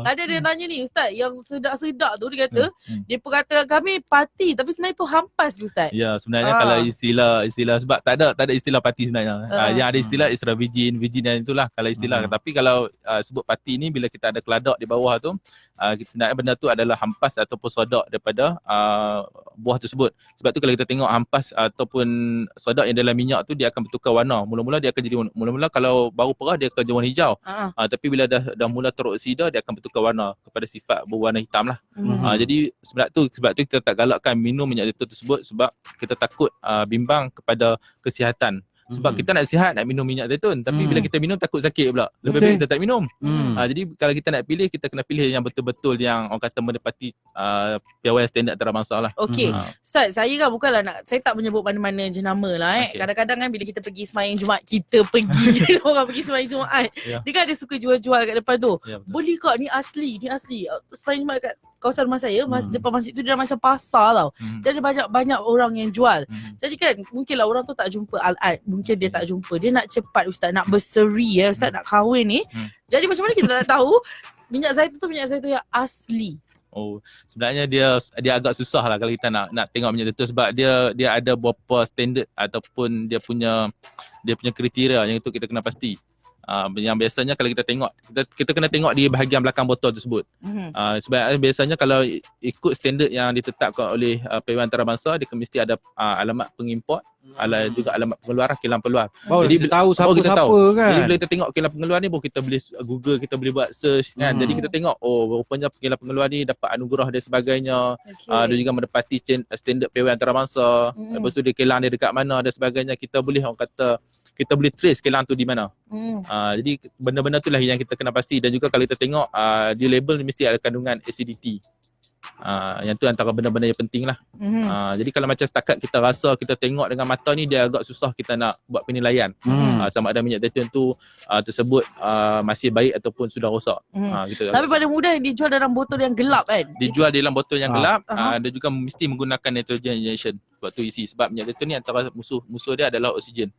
Ada dia tanya ni Ustaz, yang sedak-sedak tu dia kata, dia perkata kami parti tapi sebenarnya tu hampas Ustaz. Ya, sebenarnya kalau istilah sebab tak ada istilah parti sebenarnya. Yang ada istilah virgin dan itulah kalau istilah. Tapi kalau sebut parti ni bila kita ada keladak di bawah tu, sebenarnya benda tu adalah hampas ataupun sodak daripada buah tersebut. Sebab tu kalau kita tengok hampas ataupun sodak yang dalam minyak tu dia akan bertukar warna. Mula-mula dia akan jadi mula-mula kalau baru perah dia akan jadi warna hijau. Tapi bila dah mula teroksida dia akan bertukar warna kepada sifat berwarna hitam lah. Jadi sebab tu kita tak galakkan minum minyak zaitun tersebut sebab kita takut bimbang kepada kesihatan. Sebab kita nak sihat nak minum minyak zaitun, tapi bila kita minum takut sakit pula. Lebih baik kita tak minum. Jadi kalau kita nak pilih, kita kena pilih yang betul-betul yang orang kata menepati piawai standard antarabangsa lah. Okey. Ustaz, saya kan bukanlah saya tak menyebut mana-mana jenama lah Okay. Kadang-kadang kan bila kita pergi sembahyang Jumaat, kita pergi orang pergi sembahyang Jumaat. Dia kan ada suka jual-jual kat depan tu. Boleh kak ni asli. Sembahyang Jumaat kat kawasan rumah saya, depan masjid tu dia macam pasar tau. Jadi banyak orang yang jual. Jadi kan mungkinlah orang tu tak jumpa al-ad. Mungkin dia tak jumpa. Dia nak cepat Ustaz, nak berseri Ustaz, nak kahwin ni. Jadi macam mana kita nak tahu minyak zaitun tu minyak zaitun yang asli? Sebenarnya dia agak susah lah kalau kita nak tengok minyak zaitun sebab dia ada beberapa standard ataupun dia punya kriteria yang itu kita kena pasti. Yang biasanya kalau kita tengok kita kena tengok di bahagian belakang botol tersebut. Sebab biasanya kalau ikut standard yang ditetapkan oleh Piawai Antarabangsa, dia mesti ada alamat pengimport, juga alamat pengeluar, kilang pengeluar. Jadi kita tahu siapa-siapa kan. Jadi bila kita tengok kilang pengeluar ni pun kita boleh Google, kita boleh buat search kan. Jadi kita tengok rupanya kilang pengeluar ni dapat anugerah dan sebagainya. Dia juga menepati standard Piawai Antarabangsa. Lepas tu dia kilang dia dekat mana dan sebagainya. Kita boleh trace kilang tu di mana. Jadi benda-benda itulah yang kita kena pasti. Dan juga kalau kita tengok di label ni mesti ada kandungan acidity. Yang tu antara benda-benda yang penting lah. Jadi kalau macam setakat kita rasa, kita tengok dengan mata ni, dia agak susah kita nak buat penilaian. Sama ada minyak zaitun tu tersebut masih baik ataupun sudah rosak. Tapi paling mudah yang dijual dalam botol yang gelap kan? Dijual dalam botol yang gelap. Dia juga mesti menggunakan nitrogen injection waktu isi. Sebab minyak zaitun ni antara musuh dia adalah oksigen.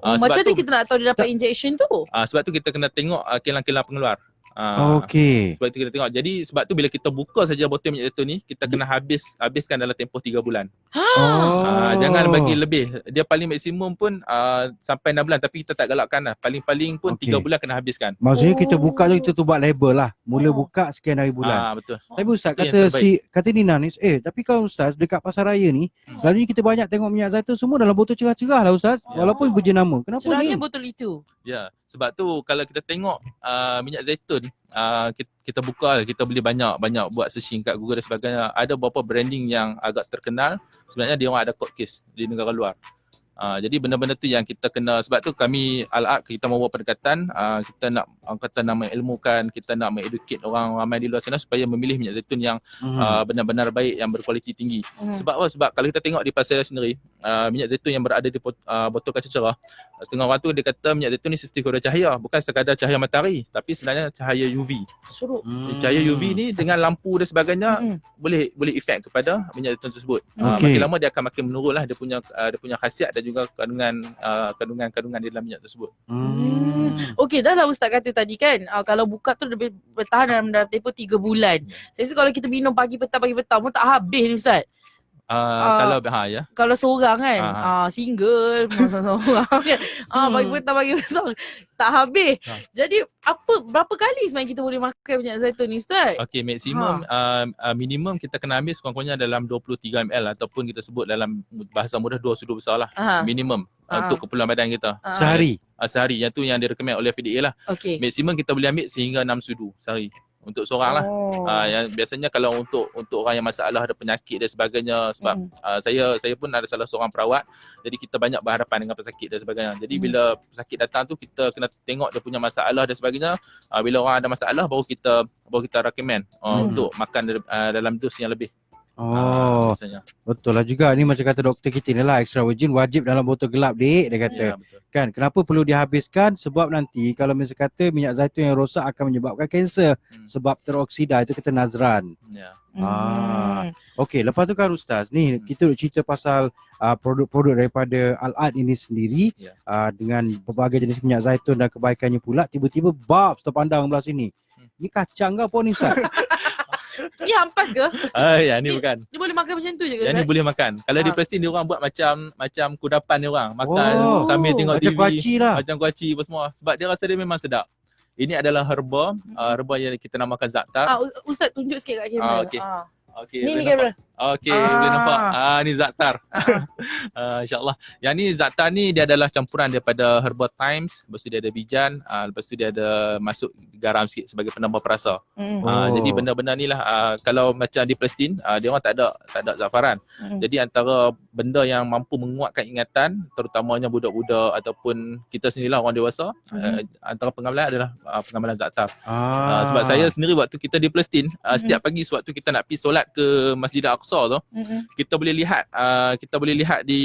Macam mana kita nak tahu dia dapat injection tu? Sebab tu kita kena tengok kilang-kilang pengeluar. Okey. Sebab itu kita tengok. Jadi sebab tu bila kita buka saja botol minyak zaitun ni, kita kena habiskan dalam tempoh 3 bulan. Jangan bagi lebih. Dia paling maksimum pun sampai 6 bulan, tapi kita tak galakkan lah. Paling-paling pun 3 bulan kena habiskan. Maksudnya kita buka tu kita tu buat label lah. Mula buka sekian hari bulan. Betul. Tapi Ustaz kata Nina ni, tapi kalau Ustaz dekat pasar raya ni, selalunya kita banyak tengok minyak zaitun semua dalam botol cerah-cerah lah Ustaz. Walaupun berjenama. Kenapa Cerahnya ni? botol itu. Ya, sebab tu kalau kita tengok minyak zaitun, kita buka, kita boleh banyak buat searching kat Google dan sebagainya. Ada beberapa branding yang agak terkenal, sebenarnya dia orang ada court case di negara luar. Jadi benda-benda tu yang kita kena, sebab tu kami Al-Aq kita mau buat pendekatan, kita nak mengilmukan, kita nak mengeducate orang ramai di luar sana supaya memilih minyak zaitun yang benar-benar baik, yang berkualiti tinggi. Sebab apa? Sebab kalau kita tengok di pasaran sendiri, minyak zaitun yang berada di botol kaca cerah, setengah orang tu dia kata minyak zaitun ni sensitif kepada cahaya, bukan sekadar cahaya matahari, tapi sebenarnya cahaya UV. Cahaya UV ni dengan lampu dan sebagainya boleh efek kepada minyak zaitun tersebut. Makin lama dia akan makin menurun lah dia punya khasiat dan juga kandungan di dalam minyak tersebut. Okey, dah lah Ustaz kata tadi kan, kalau buka tu lebih bertahan dalam tempoh 3 bulan. Saya rasa kalau kita minum pagi petang pun tak habis ni Ustaz. Kalau seorang kan, single, masa seorang kan, pagi petang tak habis. Jadi berapa kali sebenarnya kita boleh makan minyak zaitun ni Ustaz? Okey, maksimum minimum kita kena ambil sekurang-kurangnya dalam 23 ml ataupun kita sebut dalam bahasa mudah 2 sudu besar lah. Minimum untuk keperluan badan kita. Sehari? Sehari. Yang tu yang direkomend oleh FDA lah. Okay. Maksimum kita boleh ambil sehingga 6 sudu sehari untuk seorang lah. Yang biasanya kalau untuk orang yang masalah ada penyakit dan sebagainya, sebab saya pun ada salah seorang perawat, jadi kita banyak berhadapan dengan pesakit dan sebagainya. Jadi bila pesakit datang tu kita kena tengok dia punya masalah dan sebagainya. Bila orang ada masalah baru kita recommend untuk makan dalam dos yang lebih. Biasanya. Betul lah juga. Ni macam kata doktor kita ni lah, extra virgin wajib dalam botol gelap dia kata. Ya, betul. Kan kenapa perlu dihabiskan? Sebab nanti kalau misalnya kata minyak zaitun yang rosak akan menyebabkan kanser sebab teroksida, itu kata nazran. Ya. Okey, lepas tu kan Ustaz, ni kita nak cerita pasal produk-produk daripada Al-Ad ini sendiri, dengan berbagai jenis minyak zaitun dan kebaikannya pula. Tiba-tiba bab terpandang belah sini. Ni kacang ke apa ni Ustaz? Ni hampas ke? Ya ni bukan. Dia boleh makan macam tu je ke? Yang ni boleh makan. Kalau di Palestin dia orang buat macam kudapan dia orang. Makan sambil tengok macam TV. kuaci lah. Macam kuaci apa semua. Sebab dia rasa dia memang sedap. Ini adalah herba. Herba yang kita namakan za'atar. Ustaz tunjuk sikit kat kamera. Okey. Ni kamera. Okey, boleh nampak. Ni za'atar. InsyaAllah. Yang ni za'atar ni dia adalah campuran daripada herba thyme. Lepas tu dia ada bijan. Lepas tu dia ada masuk garam sikit sebagai penambah perasa. Jadi benda-benda ni lah. Kalau macam di Palestin, dia orang tak ada zafaran. Jadi antara benda yang mampu menguatkan ingatan, terutamanya budak-budak ataupun kita sendirilah orang dewasa, antara pengamalan adalah pengamalan za'atar. Sebab saya sendiri waktu kita di Palestin, setiap pagi sewaktu kita nak pergi solat ke Masjid Al-Aqsa tu, kita boleh lihat di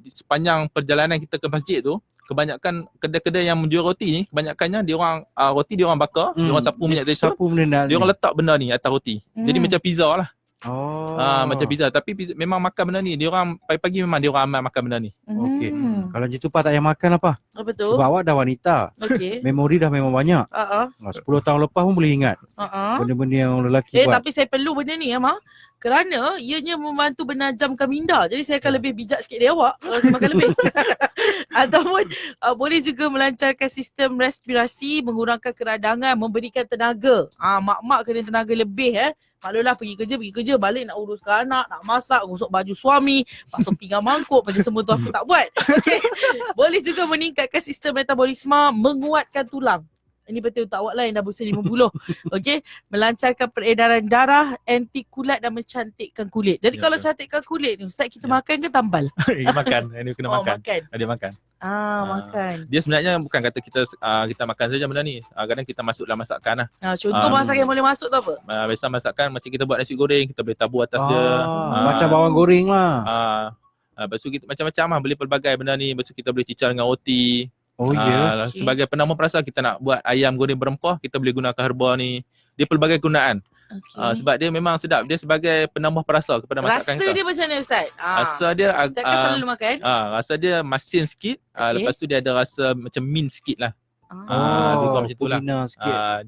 sepanjang perjalanan kita ke masjid tu, kebanyakan kedai-kedai yang menjual roti ni, kebanyakannya dia orang roti dia orang bakar, dia orang sapu minyak zaitun, dia orang letak benda ni atas roti. Jadi macam pizza lah. Macam pizza, tapi memang makan benda ni. Dia orang pagi-pagi memang dia orang amal makan benda ni. Okey. Kalau gitu Pak tak payah makan apa? Betul. Sebab awak dah wanita. Okey. Memori dah memang banyak. 10 tahun lepas pun boleh ingat. Benda-benda yang lelaki buat. Tapi saya perlu benda ni Mak. Kerana ianya membantu menajamkan minda. Jadi saya akan lebih bijak sikit dari awak kalau saya makan lebih. Ataupun boleh juga melancarkan sistem respirasi, mengurangkan keradangan, memberikan tenaga. Mak-mak kena tenaga lebih Maklumlah pergi kerja, balik nak uruskan anak, nak masak, gosok baju suami, basuh pinggan mangkuk, macam semua tu aku tak buat. Okay. Boleh juga meningkatkan sistem metabolisme, menguatkan tulang. Ini betul untuk awak lah yang dah berusia 50. Okey, melancarkan peredaran darah, anti kulat dan mencantikkan kulit. Jadi kalau cantikkan kulit ni Ustaz, kita makan ke tambal? Makan. Ini kena makan. Dia makan. Makan. Dia sebenarnya bukan kata kita makan saja benda ni. Kadang kita masuk dalam masakan lah. Contoh masakan yang boleh masuk tu apa? Biasa masakan macam kita buat nasi goreng, kita boleh tabur atas dia. Macam bawang goreng lah. Lepas tu kita macam-macam lah, boleh pelbagai benda ni. Lepas tu kita boleh cicah dengan roti. Sebagai penambah perasa, kita nak buat ayam goreng berempah, kita boleh gunakan herba ni. Dia pelbagai gunaan. Sebab dia memang sedap. Dia sebagai penambah perasa kepada masakan kita. Rasa dia macam mana Ustaz? Rasa dia Ustaz kan selalu makan? rasa dia masin sikit. Lepas tu dia ada rasa macam mint sikit lah. Lebih kurang macam tu lah.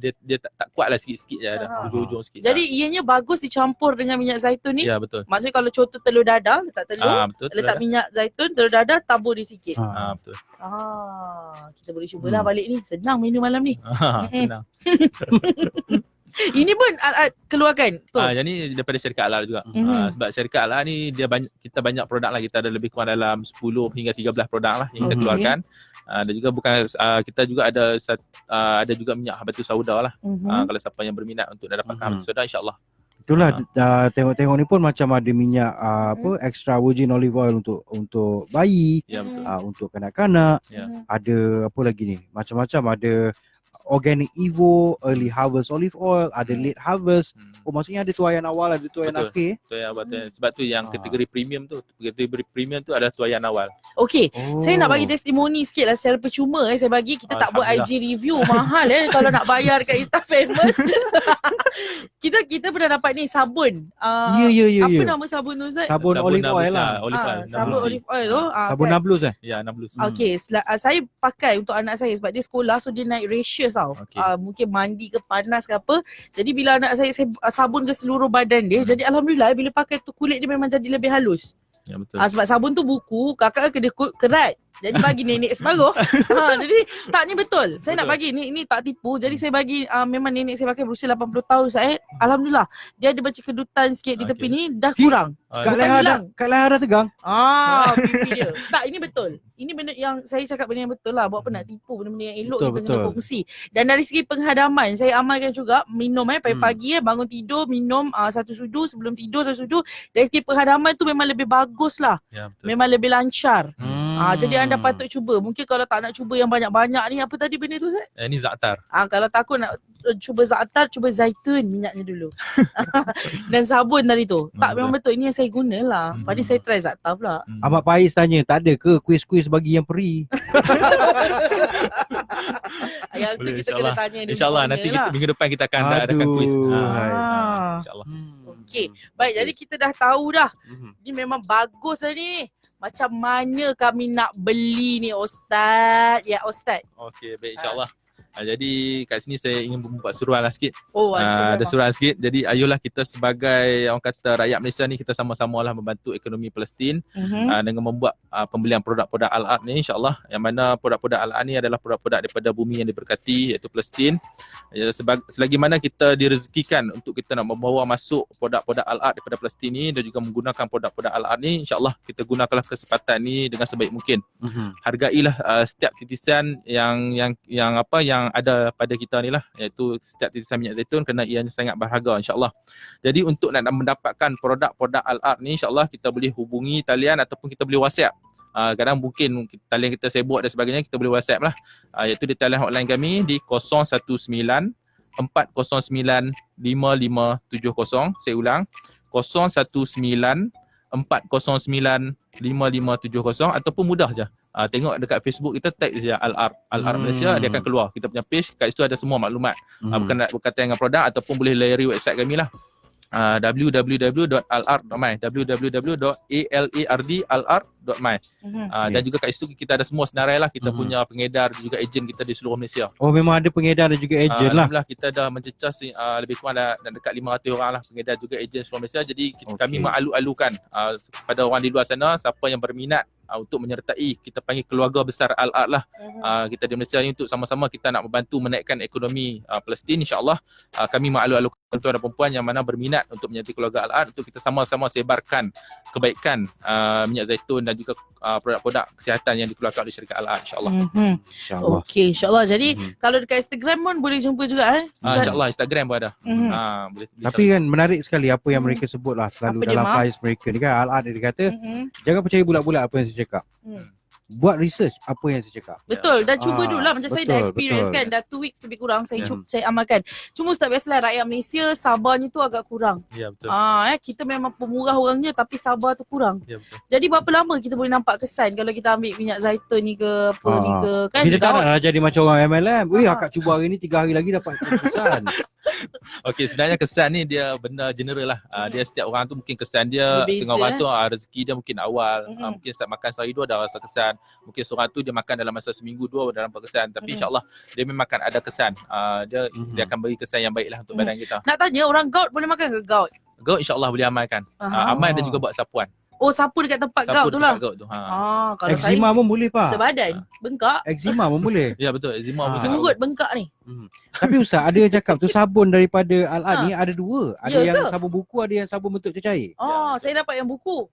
Dia tak kuat lah, sikit-sikit je ada. Ujung-ujung sikit. Jadi ianya bagus dicampur dengan minyak zaitun ni? Ya, betul. Maksudnya kalau contoh telur dadah, letak telur, betul, letak minyak zaitun, telur dadah, tabur dia sikit. Betul. Kita boleh cubalah balik ni. Senang menu malam ni. Senang. Ini pun Al-Ad keluarkan tu. Yang ni daripada syarikat Al-Ad juga. Sebab syarikat Al-Ad ni kita banyak produk lah. Kita ada lebih kurang dalam 10 hingga 13 produk lah yang kita keluarkan. Dan juga kita juga ada juga minyak habatus sauda lah. Kalau siapa yang berminat untuk dapatkan habatus sauda, insya-Allah. Itulah tengok-tengok ni pun macam ada minyak extra virgin olive oil untuk bayi, untuk kanak-kanak. Ada apa lagi ni? Macam-macam, ada Organic Evo, Early Harvest Olive Oil, ada Late Harvest. Maksudnya ada tuaian awal, ada tuaian akhir. Sebab tu yang kategori premium tu. Kategori premium tu adalah tuaian awal. Okey, saya nak bagi testimoni sikit lah secara percuma saya bagi. Kita tak buat IG review mahal kalau nak bayar kat Insta Famous. kita pernah dapat ni sabun. Ya. Apa nama sabun tu Ustaz? Sabun olive oil lah. Sabun olive oil tu. Sabun Nablus Ya, Nablus. Okey, saya pakai untuk anak saya sebab dia sekolah, so dia naik rashes tau. Mungkin mandi ke panas ke apa. Jadi bila anak saya sabun ke seluruh badan dia. Jadi alhamdulillah bila pakai tu kulit dia memang jadi lebih halus. Ya, betul. Sebab sabun tu buku, kakak kena kerat. Jadi bagi nenek separuh. Jadi tak, ni betul. Saya nak bagi ni tak tipu. Jadi saya bagi memang nenek saya pakai berusia 80 tahun saya. Alhamdulillah. Dia ada macam kedutan sikit di tepi ni dah kurang. Kat Bukan leher dah tegang. pipi dia. Tak, ini betul. Ini benda yang saya cakap, benda yang betul lah. Buat apa nak tipu benda-benda yang elok, kita kena kongsi. Dan dari segi penghadaman, saya amalkan juga minum pagi-pagi bangun tidur minum 1 sudu, sebelum tidur 1 sudu. Dari segi penghadaman tu memang lebih bagus lah. Ya, betul. Memang lebih lancar. Jadi anda patut cuba. Mungkin kalau tak nak cuba yang banyak-banyak ni, apa tadi benda tu Ustaz? Ini za'atar. Kalau takut nak cuba za'atar, cuba zaitun minyaknya dulu. Dan sabun tadi tu. Tak, memang betul. Ini yang saya guna lah. Tadi saya try za'atar pula. Ahmad Faiz tanya, tak ada ke kuis-kuis bagi yang peri? Yang tu kita kena tanya dia. InsyaAllah nanti minggu depan kita akan adakan kuis. InsyaAllah. Okey. Baik, jadi kita dah tahu dah. Ni memang bagus lah ni. Macam mana kami nak beli ni Ustaz? Ya Ustaz. Okey, baik, insyaAllah. Jadi kat sini saya ingin membuat suruhan lah sikit. Ada suruhan sikit. Jadi ayolah kita sebagai orang kata rakyat Malaysia ni, kita sama-sama lah membantu ekonomi Palestin dengan membuat pembelian produk-produk Al-Art ni, insyaAllah. Yang mana produk-produk Al-Art ni adalah produk-produk daripada bumi yang diberkati, iaitu Palestin. Selagi mana kita direzekikan untuk kita nak membawa masuk produk-produk Al-Art daripada Palestin ni dan juga menggunakan produk-produk Al-Art ni, insyaAllah kita gunakanlah kesempatan ni dengan sebaik mungkin. Hargailah setiap titisan yang ada pada kita ni lah, iaitu setiap titisan minyak zaitun, kerana ianya sangat berharga, insyaAllah. Jadi untuk nak mendapatkan produk-produk Al-Art ni, insyaAllah kita boleh hubungi talian ataupun kita boleh WhatsApp. Kadang mungkin talian kita sibuk dan sebagainya, kita boleh WhatsApp lah, iaitu di talian hotline kami di 019 409 5570. Saya ulang, 019 409 5570, ataupun mudah je. Tengok dekat Facebook kita, tag saja Al-Art Malaysia, dia akan keluar kita punya page. Kat situ ada semua maklumat, berkaitan dengan produk, ataupun boleh layari website kami lah, www.alart.my, www.alardalart.my. Dan juga kat situ kita ada semua senarai lah. Kita punya pengedar dan juga ejen kita di seluruh Malaysia. Oh, memang ada pengedar dan juga ejen lah. Alhamdulillah, kita dah mencecah lebih kurang dan dekat 500 orang lah pengedar juga ejen seluruh Malaysia. Jadi kami mengalu-alukan kepada orang di luar sana, siapa yang berminat untuk menyertai, kita panggil keluarga besar Al-Art lah. Kita di Malaysia ni untuk sama-sama kita nak membantu menaikkan ekonomi Palestin, insyaAllah. Kami mengalu-alukan tuan dan perempuan yang mana berminat untuk menyertai keluarga Al-Art, untuk kita sama-sama sebarkan kebaikan minyak zaitun dan juga produk-produk kesihatan yang dikeluarkan oleh syarikat Al-Art, insyaAllah. InsyaAllah. Okey, insyaAllah. Jadi kalau dekat Instagram pun boleh jumpa juga InsyaAllah, Instagram pun ada. Boleh Tapi kan menarik sekali apa yang mereka sebut lah selalu dalam faiz mereka ni kan. Al-Art dia kata, jangan percaya bulat-bulat apa yang saya cakap. Buat research apa yang saya cakap. Betul, dan cuba dulu lah. Macam saya dah experience kan, dah 2 weeks lebih kurang saya saya amalkan. Cuma Ustaz, biasalah rakyat Malaysia sabarnya tu agak kurang. Ya, betul. Kita memang pemurah orangnya, tapi sabar tu kurang. Ya, betul. Jadi berapa lama kita boleh nampak kesan kalau kita ambil minyak zaitun ni ke apa ni ke kan? Kita tak nak jadi macam orang MLM. Weh, akak cuba hari ni 3 hari lagi dapat kesan. Okey, sebenarnya kesan ni dia benda general lah. Dia setiap orang tu mungkin kesan dia, setengah orang tu rezeki dia mungkin awal, mungkin saat makan sehari 2 dah rasa kesan. Mungkin seorang tu dia makan dalam masa seminggu 2 dah nampak kesan. Tapi insyaAllah dia memang akan ada kesan. Dia akan beri kesan yang baik lah untuk badan kita. Nak tanya, orang gout boleh makan ke gout? Gout insyaAllah boleh amalkan. Amal dan juga buat sapuan. Oh, sapu dekat tempat gout tu lah. Gout tu. Kalau Eczema pun boleh pak. sebadan, bengkak. Eczema pun boleh. Ya, betul. Eczema pun Surut bengkak ni. Tapi Ustaz, ada yang cakap tu sabun daripada Al-Art ni ada 2. Ada Ya yang ke? sabun buku, ada yang sabun bentuk cecair. Saya dapat yang buku.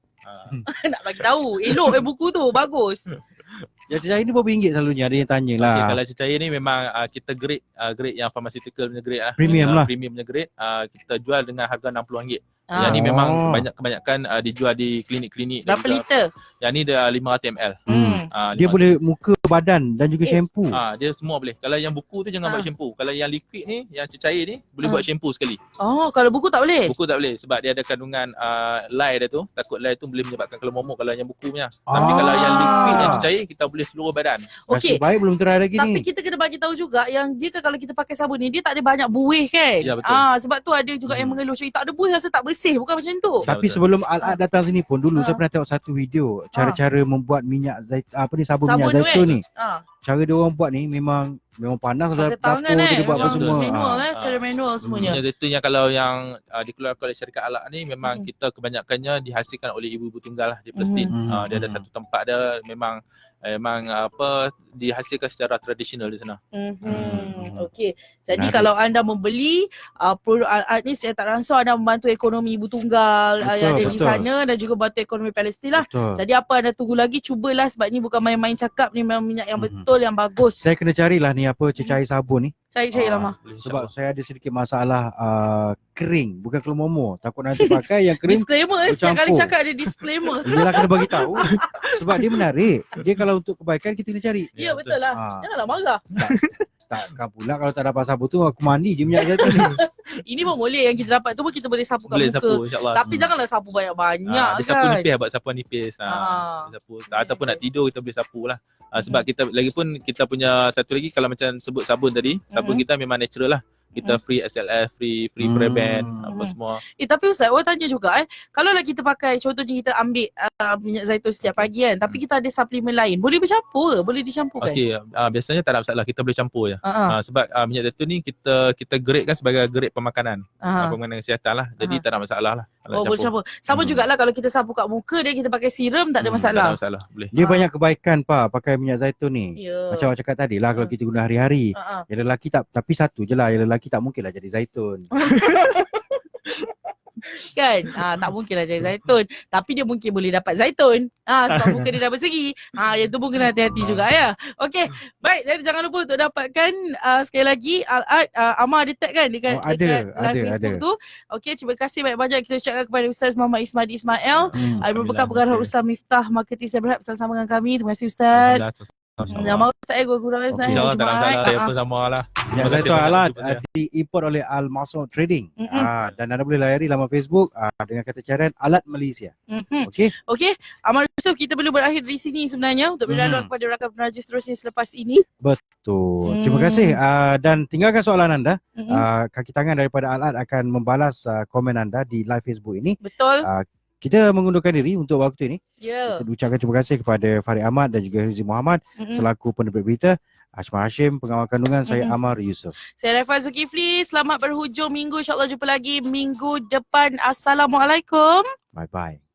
Nak bagi tahu. Elok buku tu, bagus. Yang cecair ni berapa ringgit selalunya? Ada yang tanya lah. Okay, kalau cecair ni memang kita grade yang pharmaceutical punya grade lah. Premium lah. Premium punya grade. Kita jual dengan harga RM60. Yang ni memang kebanyakan dijual di klinik-klinik. Berapa liter? Yang ni dia 500 ml. Dia boleh muka, badan dan juga shampoo. Dia semua boleh. Kalau yang buku tu jangan buat shampoo. Kalau yang liquid ni, yang cecair ni boleh buat shampoo sekali. Kalau buku tak boleh? Buku tak boleh sebab dia ada kandungan lye dia tu. Takut lye tu boleh menyebabkan kelemomok kalau yang buku punya. Tapi kalau yang liquid, yang cecair, kita boleh seluruh badan. Okey. Baik, belum try lagi Tapi ni. kita kena bagi tahu juga yang dia kan kalau kita pakai sabun ni, dia tak ada banyak buih kan? Ya, betul. Sebab tu ada juga yang mengeluh, tak ada buih, rasa tak bersih. Bukan macam tu. Tapi betul. sebelum Al-Art datang sini pun dulu saya pernah tengok satu video cara-cara membuat minyak zaitun, sabun minyak zaitun ni. cara dia orang buat ni memang panas dalam Pakai tangan dapur dia buat apa memang semua. manual Ah. secara manual semuanya. Minyak zaitun yang kalau yang dikeluarkan oleh syarikat Al-Ad ni memang Mhm. kita kebanyakannya dihasilkan oleh ibu-ibu tunggal lah di Palestin. Mhm. Dia ada satu tempat dia memang apa dihasilkan secara tradisional di sana. Okey. Jadi Menarik. kalau anda membeli produk Al-Ad ni saya tak rasa anda membantu ekonomi ibu tunggal yang ada di Betul. sana dan juga bantu ekonomi Palestin lah. Betul. Jadi apa anda tunggu lagi, cubalah sebab ni bukan main-main cakap, ni memang minyak yang Mhm. betul, yang bagus. Saya kena carilah ni apa cecair sabun ni Cari lama. sebab saya ada sedikit masalah kering, bukan kelumomo. Takut nanti pakai yang kering. Disclaimer setiap kali bercampur. cakap ada disclaimer. Yelah kena bagi tahu sebab dia menarik. Dia kalau untuk kebaikan kita kena cari. Ya betul lah. Ah. Janganlah marah. Takkan pula kalau tak dapat sabun tu aku mandi je minyak zaitun ni. Ini pun boleh yang kita dapat tu pun kita boleh sapu kat Boleh muka. sapu insya-Allah. Tapi janganlah sapu banyak-banyak Dia sapu kan. nipis, buat sapuan nipis. Ah. Dia sapu ataupun nak tidur kita boleh sapu lah. Sebab kita lagipun kita punya satu lagi kalau macam sebut sabun tadi, sabun kita memang natural lah. Kita free SLF, free paraben, apa semua. Tapi Ustaz, orang tanya juga kalau lah kita pakai, contohnya kita ambil minyak zaitun setiap pagi kan, tapi kita ada suplemen lain, boleh bercampur ke? Boleh dicampurkan? Okey, biasanya tak ada masalah, kita boleh campur je. Ah, Sebab minyak zaitun ni kita grade kan sebagai grade pemakanan, pemakanan kesihatan lah. Jadi tak ada masalah lah. Oh, boleh campur. Sama jugalah kalau kita sapu kat muka dan kita pakai serum, tak ada masalah. Tak ada masalah, boleh. Dia banyak kebaikan pakai minyak zaitun ni. Ya. Macam awak cakap tadi lah kalau kita guna hari-hari. Ah, ah. Yang lelaki tak, tapi satu je lah, yang lelaki tak mungkin lah jadi zaitun. Kan? Tak mungkin lah jadi zaitun. Tapi dia mungkin boleh dapat zaitun. Sebab muka dia dah bersegi. Yang tu pun kena hati-hati juga ya. Okey. Baik, jadi jangan lupa untuk dapatkan sekali lagi Al-Ad. Amar ada tag kan dekat, Oh, ada, dekat live ada, Facebook ada. tu. Okey, terima kasih banyak-banyak kita ucapkan kepada Ustaz Muhammad Ismail Ismail. Merupakan pengarah usaha Miftah Marketing Berhad bersama dengan kami. Terima kasih Ustaz. Nama Ustaz kurang Ustaz. Okey. InsyaAllah tak ada masalah, Jumaat. apa sama lah. Minyak Terima kasih zaitun banyak Al-Ad jumpa saya. diimport oleh Al-Masud Trading. Mm-mm. Dan anda boleh layari laman Facebook dengan kata carian Al-Ad Malaysia. Okey. Okey, Amal Yusuf, kita perlu berakhir di sini sebenarnya untuk berdialog kepada rakan peneraju seterusnya selepas ini. Betul. Terima kasih dan tinggalkan soalan anda. Mm-mm. Kaki tangan daripada Al-Ad akan membalas komen anda di live Facebook ini. Betul. Kita mengundurkan diri untuk waktu ini. Ya. Kita ucapkan terima kasih kepada Farid Ahmad dan juga Rizie Muhammad selaku penerbit berita. Ashmar Hashim, pengawal kandungan, saya Amar Yusof. Saya Raifah Zulkifli. Selamat berhujung minggu. InsyaAllah jumpa lagi minggu depan. Assalamualaikum. Bye-bye.